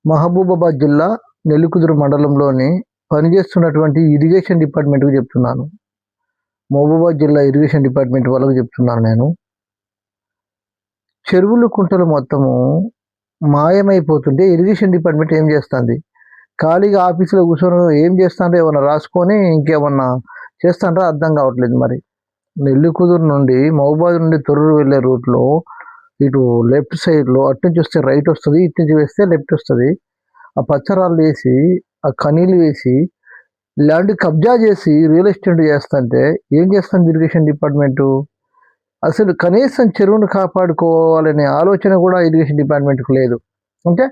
మహబూబాబాద్ జిల్లా నెల్లికుదురు మండలంలోని పనిచేస్తున్నటువంటి ఇరిగేషన్ డిపార్ట్మెంట్‌కి చెప్తున్నాను. మహబూబాబాద్ జిల్లా ఇరిగేషన్ డిపార్ట్మెంట్ వాళ్ళకి చెప్తున్నాను నేను. చెరువులు, కుంటలు మొత్తము మాయమైపోతుంటే ఇరిగేషన్ డిపార్ట్మెంట్ ఏం చేస్తుంది? ఖాళీగా ఆఫీస్‌లో కూర్చొని ఏం చేస్తాండ్రో ఏమన్నా రాసుకొని ఇంకేమన్నా చేస్తాండ్రో అర్థం కావట్లేదు మరి. నెల్లికుదురు నుండి మహబూబాబాద్ నుండి తొర్రూరు వెళ్ళే రూట్‌లో ఇటు లెఫ్ట్ సైడ్‌లో అటు నుంచి వస్తే రైట్ వస్తది. ఇటు నుంచి వేస్తే లెఫ్ట్ వస్తది. ఆ పచ్చరాళ్ళు వేసి, ఆ కనీలు వేసి, ల్యాండ్ కబ్జా చేసి రియల్ ఎస్టేట్ చేస్తంటే ఏం చేస్తుంది ఇరిగేషన్ డిపార్ట్మెంటు? అసలు కనీసం చెరువును కాపాడుకోవాలనే ఆలోచన కూడా ఇరిగేషన్ డిపార్ట్మెంట్‌కి లేదు. అంటే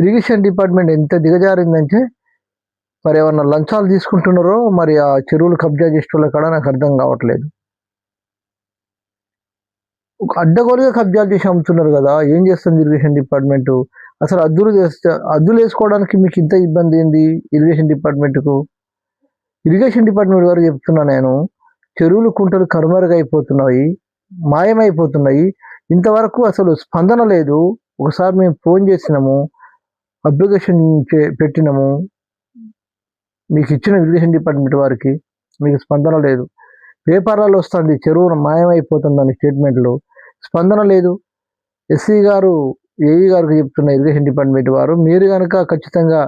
ఇరిగేషన్ డిపార్ట్మెంట్ ఎంత దిగజారిందంటే మరి ఏమన్నా లంచాలు తీసుకుంటున్నారో మరి ఆ చెరువులు కబ్జా చేసేటోళ్ళ కాడ నాకు అర్థం కావట్లేదు. ఒక అడ్డగోలుగా కబ్జాలు చేసి అమ్ముతున్నారు కదా! ఏం చేస్తుంది ఇరిగేషన్ డిపార్ట్మెంటు? అసలు అద్దులు వేసుకోవడానికి మీకు ఇంత ఇబ్బంది ఏంది ఇరిగేషన్ డిపార్ట్మెంట్‌కు? ఇరిగేషన్ డిపార్ట్మెంట్ వారికి చెప్తున్నా నేను. చెరువులు, కుంటలు కనుమరుగైపోతున్నాయి. మాయమైపోతున్నాయి. ఇంతవరకు అసలు స్పందన లేదు. ఒకసారి మేము ఫోన్ చేసినాము. అప్లికేషన్ పెట్టినాము. మీకు ఇచ్చిన ఇరిగేషన్ డిపార్ట్మెంట్ వారికి. మీకు స్పందన లేదు. పేపర్‌లలో వస్తుంది చెరువు మాయమైపోతుందని స్టేట్మెంట్‌లు. స్పందన లేదు. ఎస్సీ గారు, ఏఈ గారికి చెప్తున్న ఇరిగేషన్ డిపార్ట్మెంట్ వారు మీరు గనక ఖచ్చితంగా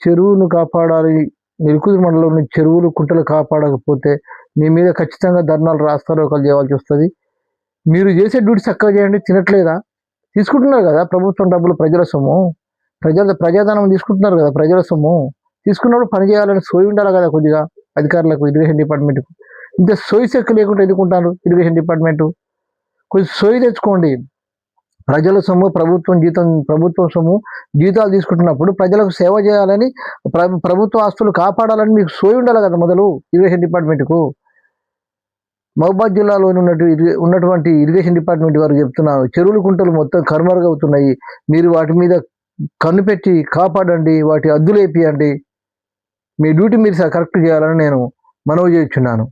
చెరువును కాపాడాలి, నెల్లికుదురు మండలంలోని చెరువులు, కుంటలు కాపాడకపోతే మీ మీద ఖచ్చితంగా ధర్నాలు రాస్తారోకలు చేయాల్సి వస్తది. మీరు చేసే డ్యూటీ చక్కగా చేయండి. తినట్లేదా? తీసుకుంటున్నారు కదా ప్రభుత్వం డబ్బులు, ప్రజల సొమ్ము. ప్రజాధనం తీసుకుంటున్నారు కదా ప్రజల సొమ్ము. తీసుకున్నప్పుడు పని చేయాలని సోయి ఉండాలి కదా కొద్దిగా అధికారులకు, ఇరిగేషన్ డిపార్ట్మెంట్‌కు. ఇంత సోయి సెక్కు లేకుండా ఎందుకుంటారు ఇరిగేషన్ డిపార్ట్మెంటు? కొంచెం సోయి తెచ్చుకోండి. ప్రజల సొమ్ము, ప్రభుత్వం సొమ్ము, జీతాలు తీసుకుంటున్నప్పుడు ప్రజలకు సేవ చేయాలని, ప్రభుత్వ ఆస్తులు కాపాడాలని మీకు సోయి ఉండాలి కదా మొదలు ఇరిగేషన్ డిపార్ట్మెంట్‌కు. మహబూబాబాద్ జిల్లాలో ఉన్నటువంటి ఇరిగేషన్ డిపార్ట్మెంట్ వారు చెప్తున్నారు, చెరువులు, కుంటలు మొత్తం కనుమరుగవుతున్నాయి. మీరు వాటి మీద కన్ను పెట్టి కాపాడండి, వాటి అద్దులేపియండి. మీ డ్యూటీ మీరు కరెక్ట్ చేయాలని నేను మనవి చేయుచున్నాను.